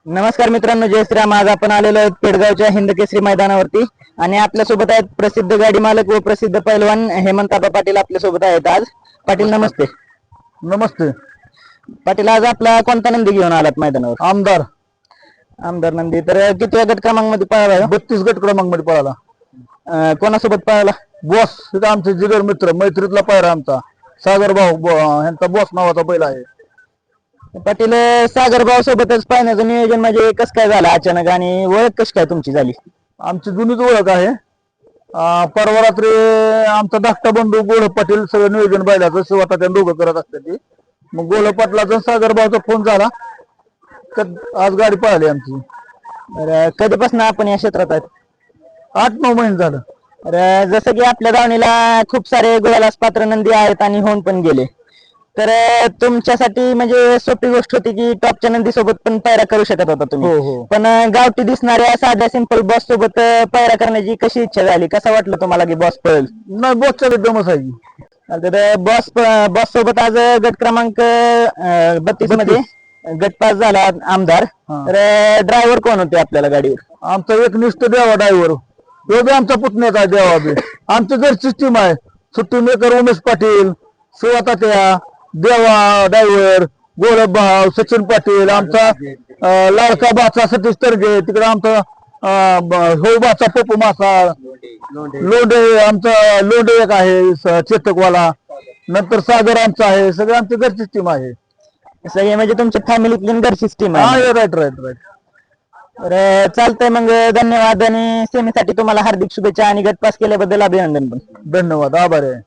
नमस्कार मित्रांनो, जय श्रीराम. आज आपण आलेलो आहोत पेडगावच्या हिंदकेसरी मैदानावरती आणि आपल्या सोबत आहेत प्रसिद्ध गाडी मालक व प्रसिद्ध पैलवान हेमंत आबा पाटील आपल्या सोबत आहेत आज. पाटील नमस्ते. नमस्ते. पाटील, आज आपला कोणता नंदी घेऊन आलात मैदानावर? आमदार आमदार नंदी. तर किती गट क्रमांक मध्ये पळाला? 32 गट क्रमांक मध्ये पळाला. कोणासोबत पळाला? बॉस तिथं आमचे जिगर मित्र मैत्रीतला पायरा आमचा सागर भाऊ यांचा बॉस नावाचा बैल आहे. पाटील, सागर भाऊ सोबतच पाहण्याचं नियोजन म्हणजे कसं काय झालं अचानक आणि ओळख कशी काय तुमची झाली? आमची जुनीच ओळख आहे. परवा रात्री आमचा धाकटा बंधू गोळ पाटील सगळं नियोजन बैलाचं स्वतः त्या दोघं करत असते ती. मग गोळ पाटलाचा सागर भाऊचा फोन झाला तर आज गाडी पळाली आमची. तर कधीपासून आपण या क्षेत्रात आहेत? 8-9 महिने झालं. तर जसं की आपल्या दावणीला खूप सारे गुलालास पात्र नंदी आहेत आणि होऊन पण गेले, तर तुमच्यासाठी म्हणजे सोपी गोष्ट होती की टॉपच्या नंदी सोबत पण पायरा करू शकत होता तुम्ही. हो. पण गावठी दिसणाऱ्या साध्या सिंपल बॉस सोबत पायरा करण्याची कशी इच्छा झाली? कसं वाटलं तुम्हाला की बॉस पळेल? नाही, बॉसच्या दमच आहे. तर बॉस सोबत आज गट क्रमांक 32 मध्ये गट पास झाला आमदार. तर ड्रायव्हर कोण होते आपल्याला गाडीवर? आमचा एकनिष्ठ देवा ड्रायव्हर तो बी आमचा पुतण्याचा देवा बी. आमची घरची टीम आहे. सुट्टी मेकर उमेश पाटील, शिवातात्या, देवा ड्रायव्हर, गोरब भाव, सचिन पाटील, आमचा लाडका बाचा सतीश तरगे, तिकडे आमचा हो बाचा पप्पू मासाळ, लोंढे आमचा लोंढे एक आहे चेतकवाला, नंतर सागर आमचा आहे. सगळे आमची घरचीच टीम आहे. सगळे म्हणजे तुमच्या फॅमिलीतली घरचीच टीम हा, आहे. राईट. तर चालतंय मग, धन्यवाद आणि सेमीसाठी तुम्हाला हार्दिक शुभेच्छा आणि गट पास केल्याबद्दल अभिनंदन पण. धन्यवाद, आभार आहे.